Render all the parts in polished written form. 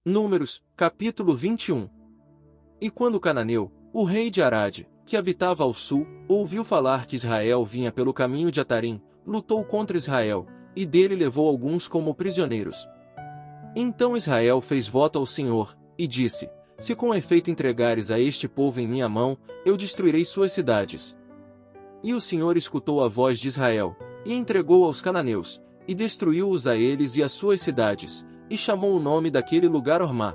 Números, capítulo 21. E quando Cananeu, o rei de Arade, que habitava ao sul, ouviu falar que Israel vinha pelo caminho de Atarim, lutou contra Israel, e dele levou alguns como prisioneiros. Então Israel fez voto ao Senhor, e disse: Se com efeito entregares a este povo em minha mão, eu destruirei suas cidades. E o Senhor escutou a voz de Israel, e entregou aos cananeus, e destruiu-os a eles e as suas cidades, e chamou o nome daquele lugar Ormá.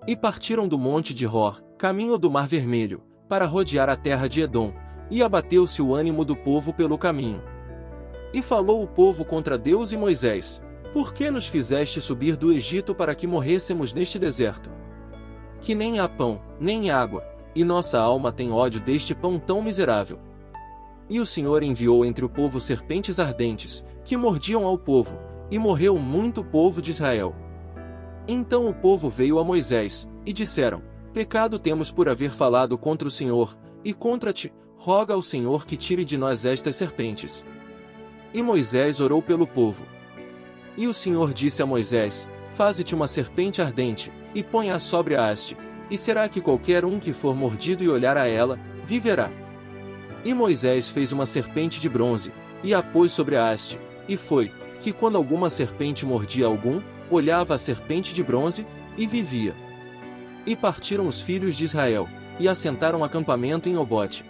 E partiram do monte de Hor, caminho do Mar Vermelho, para rodear a terra de Edom, e abateu-se o ânimo do povo pelo caminho. E falou o povo contra Deus e Moisés: Por que nos fizeste subir do Egito para que morrêssemos neste deserto? Que nem há pão, nem água, e nossa alma tem ódio deste pão tão miserável. E o Senhor enviou entre o povo serpentes ardentes, que mordiam ao povo, e morreu muito povo de Israel. Então o povo veio a Moisés, e disseram: Pecado temos por haver falado contra o Senhor, e contra ti, roga ao Senhor que tire de nós estas serpentes. E Moisés orou pelo povo. E o Senhor disse a Moisés: Faze-te uma serpente ardente, e põe-a sobre a haste, e será que qualquer um que for mordido e olhar a ela, viverá. E Moisés fez uma serpente de bronze, e a pôs sobre a haste, e foi, que quando alguma serpente mordia algum, olhava a serpente de bronze, e vivia. E partiram os filhos de Israel, e assentaram acampamento em Obote.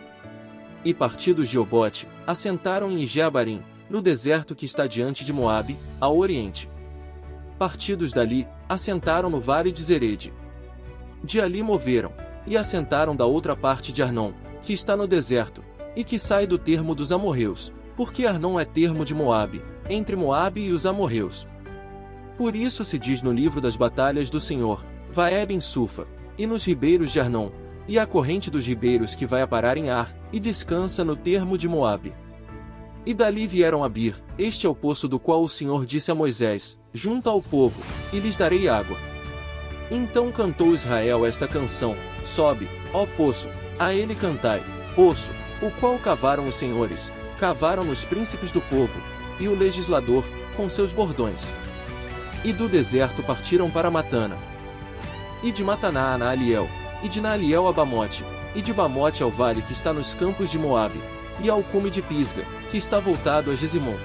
E partidos de Obote, assentaram em Jeabarim, no deserto que está diante de Moabe, ao oriente. Partidos dali, assentaram no vale de Zerede. De ali moveram, e assentaram da outra parte de Arnon, que está no deserto, e que sai do termo dos amorreus, porque Arnon é termo de Moabe, entre Moabe e os amorreus. Por isso se diz no livro das batalhas do Senhor: Vaeb em Sufa, e nos ribeiros de Arnon, e a corrente dos ribeiros que vai a parar em Ar, e descansa no termo de Moabe. E dali vieram a Bir, este é o poço do qual o Senhor disse a Moisés: Junta ao povo, e lhes darei água. Então cantou Israel esta canção: Sobe, ó poço, a ele cantai, poço, o qual cavaram os senhores, cavaram os príncipes do povo, e o legislador, com seus bordões. E do deserto partiram para Matana. E de Mataná a Naaliel, e de Naaliel a Bamote, e de Bamote ao vale que está nos campos de Moabe, e ao cume de Pisga, que está voltado a Gesimon.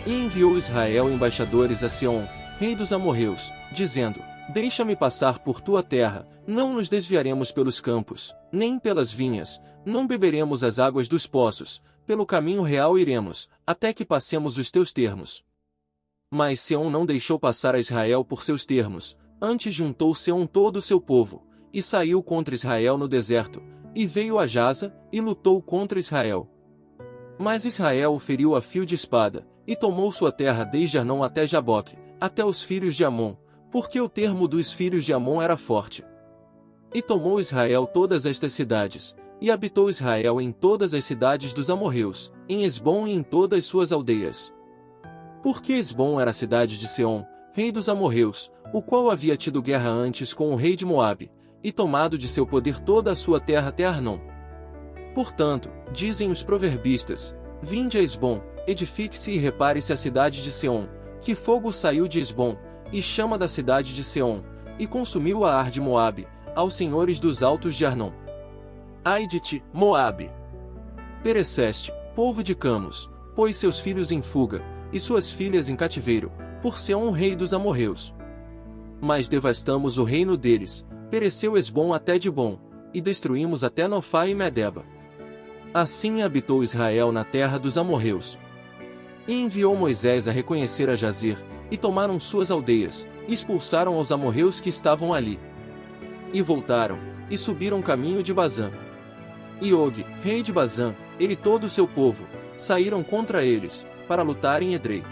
E enviou Israel embaixadores a Seom, rei dos amorreus, dizendo: Deixa-me passar por tua terra, não nos desviaremos pelos campos, nem pelas vinhas, não beberemos as águas dos poços, pelo caminho real iremos, até que passemos os teus termos. Mas Seom não deixou passar a Israel por seus termos, antes juntou Seom todo o seu povo, e saiu contra Israel no deserto, e veio a Jaza, e lutou contra Israel. Mas Israel o feriu a fio de espada, e tomou sua terra desde Arnon até Jaboque, até os filhos de Amon, porque o termo dos filhos de Amon era forte. E tomou Israel todas estas cidades, e habitou Israel em todas as cidades dos amorreus, em Esbom e em todas suas aldeias. Porque Esbom era a cidade de Seom, rei dos amorreus, o qual havia tido guerra antes com o rei de Moabe, e tomado de seu poder toda a sua terra até Arnon. Portanto, dizem os proverbistas: Vinde a Esbom, edifique-se e repare-se a cidade de Seom, que fogo saiu de Esbom, e chama da cidade de Seom, e consumiu a Ar de Moabe, aos senhores dos altos de Arnon. Ai de ti, Moabe! Pereceste, povo de Camos, pôs seus filhos em fuga, e suas filhas em cativeiro, por Seom rei dos amorreus. Mas devastamos o reino deles, pereceu Esbom até Dibom, e destruímos até Nofá e Medeba. Assim habitou Israel na terra dos amorreus. E enviou Moisés a reconhecer a Jazer, e tomaram suas aldeias, e expulsaram os amorreus que estavam ali. E voltaram, e subiram caminho de Bazã. E Og, rei de Bazã, ele e todo o seu povo, saíram contra eles, para lutar em Edrei.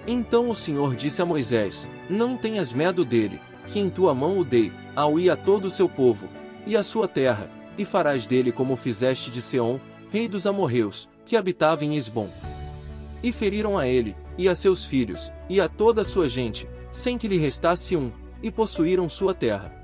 Então o Senhor disse a Moisés: Não tenhas medo dele, que em tua mão o dei, ao ir a todo o seu povo, e a sua terra, e farás dele como fizeste de Seom, rei dos amorreus, que habitava em Esbom. E feriram a ele, e a seus filhos, e a toda a sua gente, sem que lhe restasse um, e possuíram sua terra.